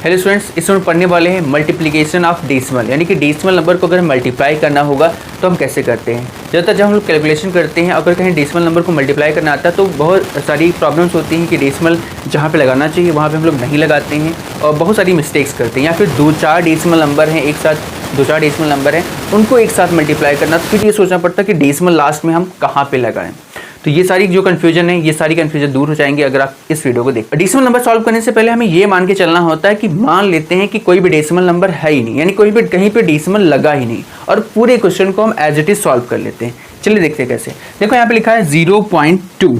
Hello students, इसमें पढ़ने वाले हैं मल्टीप्लिकेशन ऑफ डेसिमल, यानी कि डेसिमल नंबर को अगर मल्टीप्लाई करना होगा तो हम कैसे करते हैं। ज़्यादातर जब हम लोग कैलकुलेशन करते हैं, अगर कहीं डेसिमल नंबर को मल्टीप्लाई करना आता है तो बहुत सारी प्रॉब्लम्स होती हैं कि डेसिमल जहाँ पे लगाना चाहिए वहाँ पे हम लोग नहीं लगाते हैं और बहुत सारी मिस्टेक्स करते हैं। या फिर 2-4 डेसिमल नंबर हैं एक साथ, 2-4 डेसिमल नंबर हैं उनको एक साथ मल्टीप्लाई करना, तो फिर ये सोचना पड़ता है कि डेसिमल लास्ट में हम कहाँ पर लगाएं। तो ये सारी जो कन्फ्यूजन है, ये सारी कन्फ्यूजन दूर हो जाएंगे अगर आप इस वीडियो को देखें। डेसिमल नंबर सॉल्व करने से पहले हमें ये मान के चलना होता है कि मान लेते हैं कि कोई भी डेसिमल नंबर है ही नहीं, यानी कोई भी कहीं पे डेसिमल लगा ही नहीं, और पूरे क्वेश्चन को हम एज इट इज सॉल्व कर लेते हैं। चलिए देखते हैं कैसे। देखो यहाँ पे लिखा है 0.2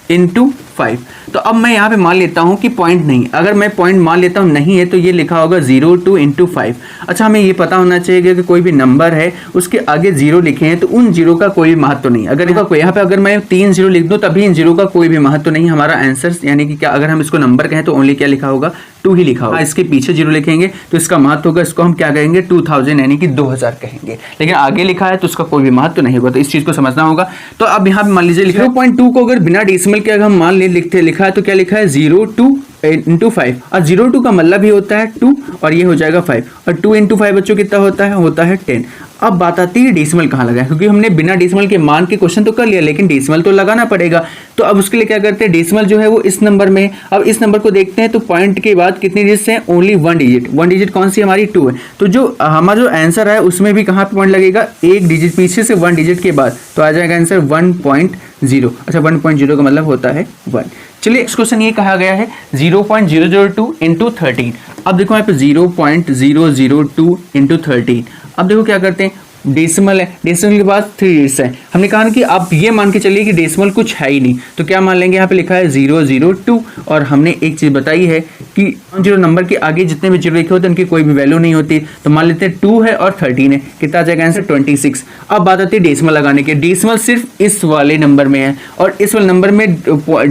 इंटू 5। तो अब मैं यहाँ पे मान लेता हूँ कि पॉइंट नहीं, अगर मैं पॉइंट मान लेता हूँ नहीं है तो ये लिखा होगा 0.2 इंटू 5। अच्छा, हमें ये पता होना चाहिए कि कोई भी नंबर है उसके आगे 0 लिखे हैं तो उन 0 का कोई महत्व नहीं। अगर यहाँ पे अगर मैं 3 0 लिख दूँ तभी इन 0 का कोई भी महत्व नहीं, हमारा आंसर यानी कि क्या, अगर हम इसको नंबर कहें तो ओनली क्या लिखा होगा, 2 ही लिखा होगा। इसके पीछे 0 लिखेंगे तो इसका महत्व होगा, इसको हम क्या कहेंगे 2000 यानी कि 2000 कहेंगे, लेकिन आगे लिखा है तो उसका कोई भी महत्व नहीं होगा। तो इस चीज को समझना होगा। तो अब यहाँ पे मान लीजिए 0.2 को अगर बिना डेसिमल के अगर हम मान ले लिखा है तो क्या लिखा है 0.2 इंटू 5, और 0.2 का मतलब ही होता है 2 और ये हो जाएगा 5, और 2 इंटू 5 बच्चों कितना होता है 10। अब बात आती है डेसिमल कहाँ लगाए, क्योंकि हमने बिना डेसिमल के मान के क्वेश्चन तो कर लिया लेकिन डेसिमल तो लगाना पड़ेगा। तो अब उसके लिए क्या करते हैं, डेसिमल जो है वो इस नंबर में है। अब इस नंबर को देखते हैं तो पॉइंट के बाद कितनी डिजिट्स हैं, ओनली 1 डिजिट। 1 डिजिट कौन सी हमारी 2 है। तो जो हमारा जो आंसर है उसमें भी कहाँ पे पॉइंट लगेगा, एक डिजिट पीछे से 1 डिजिट के बाद, तो आ जाएगा आंसर 1.0। अच्छा, 1.0 का मतलब होता है 1। चलिए इस क्वेश्चन ये कहा गया है 0.002 इंटू 13। अब देखो यहाँ पे 0.002 इंटू 13। अब देखो क्या करते हैं, डेसिमल है, डेसिमल के बाद 3 डिजिट्स है। हमने कहा ना कि आप ये मान के चलिए कि डेसिमल कुछ है ही नहीं, तो क्या मान लेंगे, यहाँ पे लिखा है 002, और हमने एक चीज बताई है कि 0 नंबर के आगे जितने भी 0 लिखे होते हैं उनकी कोई भी वैल्यू नहीं होती। तो मान लेते हैं 2 है और 13 है, कितना आ जाएगा आंसर 26। अब बात आती है डेसिमल लगाने की। डेसिमल सिर्फ इस वाले नंबर में है, और इस वाले नंबर में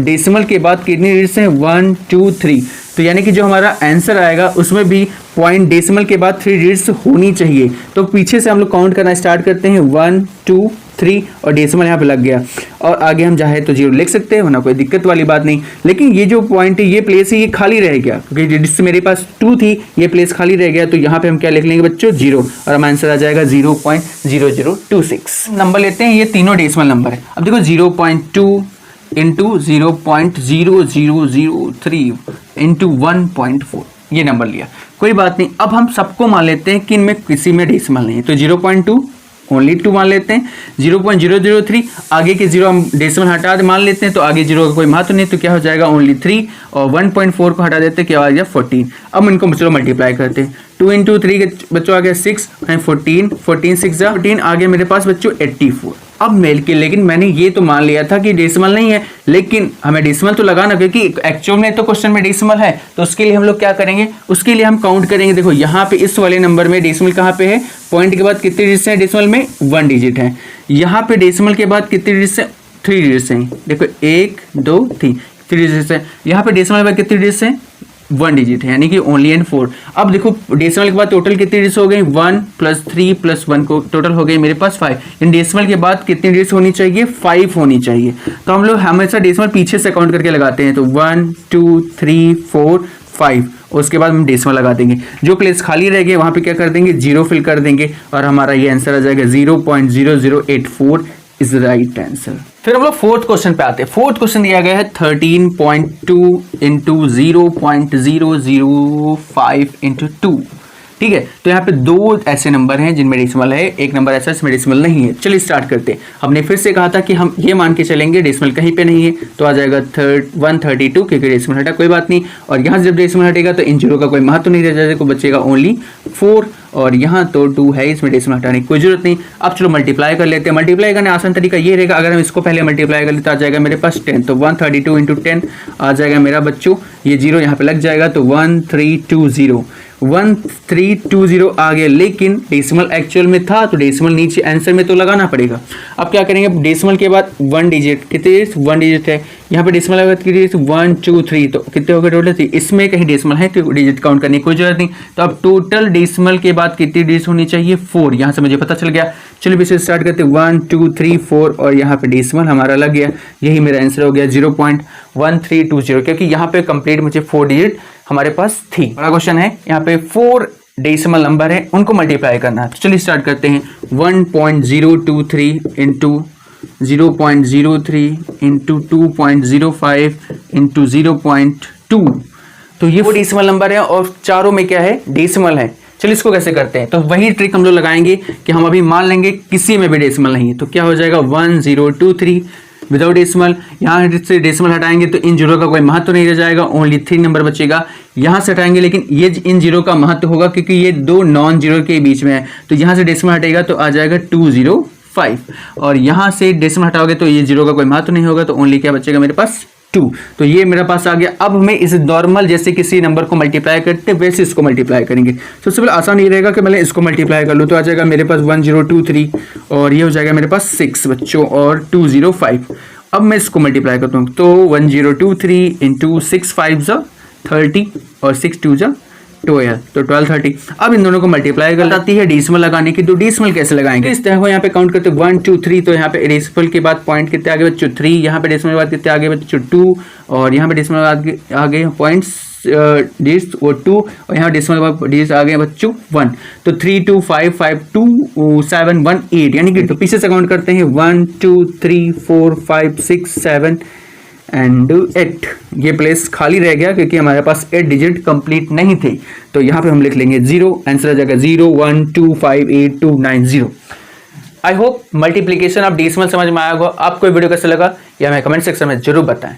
डेसिमल के बाद कितनी डिजिट्स हैं, 1 2 3। तो यानी कि जो हमारा आंसर आएगा उसमें भी पॉइंट डेसिमल के बाद 3 डिजिट्स होनी चाहिए। तो पीछे से हम लोग काउंट करना स्टार्ट करते हैं, 1 2 3, और डेसिमल यहाँ पे लग गया, और आगे हम चाहे तो 0 लिख सकते हैं, वरना कोई दिक्कत वाली बात नहीं। लेकिन ये जो पॉइंट है, ये प्लेस है, ये खाली रह गया, क्योंकि जिससे मेरे पास 2 थी ये प्लेस खाली रह गया। तो यहाँ पे हम क्या लिख लेंगे बच्चों, 0, और हमारा आंसर आ जाएगा 0.0026। नंबर लेते हैं, ये तीनों डेसिमल नंबर है। अब देखो 0.2 इंटू 0.0003 इंटू 1.4, ये नंबर लिया, कोई बात नहीं। अब हम सबको मान लेते हैं कि इनमें किसी में डेसिमल नहीं है, तो 0.2 ओनली 2 मान लेते हैं। 0.003 आगे के 0 हम डेसिमल हटा मान लेते हैं, तो आगे 0 का कोई महत्व नहीं, तो क्या हो जाएगा ओनली 3, और 1.4 को हटा देते हैं, क्या आ गया 14। अब इनको चलो मल्टीप्लाई करते हैं, 2 इंटू 3 के बच्चों आ गया 6 एंड 14, 14 6 14, आगे मेरे पास बच्चों 84। अब मेल के, लेकिन मैंने ये तो मान लिया था कि डेसिमल नहीं है, लेकिन हमें डेसिमल तो लगाना, क्योंकि एक्चुअल में तो क्वेश्चन में डेसिमल है। तो उसके लिए हम लोग क्या करेंगे, उसके लिए हम काउंट करेंगे। देखो यहाँ पे इस वाले नंबर में डेसिमल कहाँ पे है, पॉइंट के बाद कितने डिजिट्स हैं, डेसिमल में 1 डिजिट है। यहाँ पे डेसिमल के बाद कितने डिजिट्स हैं, 3 डिजिट्स हैं। देखो 1 2 3 डिजिट्स है। यहाँ पे डेसिमल के बाद कितने डिजिट्स हैं, 1 डिजिट है, यानी कि ओनली एंड 4। अब देखो डेसिमल के बाद टोटल कितनी डिजिट्स हो गई, 1 + 3 + 1 को टोटल हो गई मेरे पास 5। इन डेसिमल के बाद कितनी डिजिट्स होनी चाहिए, 5 होनी चाहिए। तो हम लोग हमेशा डेसिमल पीछे से काउंट करके लगाते हैं, तो 1 2 3 4 5, उसके बाद हम डेसिमल लगा देंगे। जो प्लेस खाली रह गए वहाँ पे क्या कर देंगे, 0 फिल कर देंगे, और हमारा ये आंसर आ जाएगा 0.0084 इज राइट आंसर। फिर हम लोग फोर्थ क्वेश्चन पे आते हैं। फोर्थ क्वेश्चन दिया गया है 13.2 इंटू 0.005 इंटू 2। ठीक है, तो यहाँ पे 2 ऐसे नंबर हैं जिनमें डेसिमल है, एक नंबर ऐसा जिसमें डेसिमल नहीं है। चलिए स्टार्ट करते हैं। हमने फिर से कहा था कि हम ये मान के चलेंगे डेसिमल कहीं पे नहीं है, तो आ जाएगा 132, क्योंकि डेसिमल हटा, कोई बात नहीं। और यहाँ से जब डेसिमल हटेगा तो इन 0 का कोई महत्व नहीं रह जाएगा, को बचेगा ओनली 4, और यहाँ तो 2 है, इसमें डेसिमल हटाने की कोई जरूरत नहीं। अब चलो मल्टीप्लाई कर लेते हैं। मल्टीप्लाई करने आसान तरीका ये रहेगा, अगर हम इसको पहले मल्टीप्लाई कर लेते आ जाएगा मेरे पास 10, तो 132 इंटू 10 आ जाएगा मेरा बच्चों, ये 0 यहाँ पे लग जाएगा, तो 1320 आ गया। लेकिन डेसिमल एक्चुअल में था, तो डेसिमल नीचे आंसर में तो लगाना पड़ेगा। अब क्या करेंगे, डेसिमल के बाद 1 डिजिट, कितने 1 डिजिट है, यहाँ पे डेसिमल लगा 1 2 3, तो कितने हो गए टोटल 3। इसमें कहीं डेसिमल है तो डिजिट काउंट करने की कोई जरूरत नहीं। तो अब टोटल डेसिमल के बाद कितनी डिजिट होनी चाहिए, 4। यहाँ से मुझे पता चल गया। चलिए इसे स्टार्ट करते हैं, 1 2 3 4, और यहाँ पे डेसिमल हमारा लग गया। यही मेरा आंसर हो गया 0.1320, क्योंकि यहाँ पे कंप्लीट मुझे 4 डिजिट हमारे पास थी। बड़ा क्वेश्चन है, यहाँ पे 4 डेसिमल नंबर है, उनको मल्टीप्लाई करना है। तो चलिए स्टार्ट करते हैं। 1.023 इंटू 0.03 इंटू 2.05 इंटू 0.2। तो ये वो डेसिमल नंबर है और चारों में क्या है, डेसिमल है। चलिए इसको कैसे करते हैं, तो वही ट्रिक हम लोग लगाएंगे कि हम अभी मान लेंगे किसी में भी डेसिमल नहीं है। तो क्या हो जाएगा 1023 विदाउट डेसिमल। यहाँ से डेसिमल हटाएंगे तो इन जीरो का कोई महत्व नहीं रह जाएगा, ओनली 3 नंबर बचेगा। यहाँ से हटाएंगे लेकिन ये इन जीरो का महत्व होगा क्योंकि ये 2 नॉन जीरो के बीच में है। तो यहाँ से डेसिमल हटेगा तो आ जाएगा 205 और यहाँ से डेसिमल हटाओगे तो ये जीरो का कोई महत्व नहीं होगा, तो ओनली क्या बचेगा मेरे पास 2। तो ये मेरे पास आ गया। अब मैं इस नॉर्मल जैसे किसी नंबर को मल्टीप्लाई करते वैसे इसको मल्टीप्लाई करेंगे। सबसे पहले आसान ये रहेगा कि मैं इसको मल्टीप्लाई कर लूँ, तो आ जाएगा मेरे पास 1023 और ये हो जाएगा मेरे पास 6 बच्चों और 205। अब मैं इसको मल्टीप्लाई करता हूँ तो 1023 इंटू 6 5 30 और 6 2 12, तो 1230। अब इन दोनों को मल्टीप्लाई कर आती है डेसिमल लगाने की। तो डेसिमल कैसे लगाएंगे, इस तरह को यहाँ पे काउंट करते 1 2 3। तो यहाँ पे डेसिमल के बाद पॉइंट कितने आगे बच्चों 3, यहाँ पे डेसिमल के बाद कितने आगे बच्चों 2 और यहाँ पे डेसिमल के आगे पॉइंट्स डिजिट्स वो 2 और यहाँ डेसिमल के बाद डिजिट्स आ गए बच्चों 1। तो 3 2 5 5 2 7 1 8, यानी कि तो पीछे से काउंट करते हैं 1 2 3 4 5 6 7 एंड 8। ये प्लेस खाली रह गया क्योंकि हमारे पास 8 डिजिट कंप्लीट नहीं थे। तो यहाँ पे हम लिख लेंगे 0, आंसर आ जाएगा 0 1 2 5 8 2 9 0। I hope multiplication of decimal समझ में आया होगा। आपको वीडियो कैसा लगा या हमें कमेंट सेक्शन में जरूर बताएं।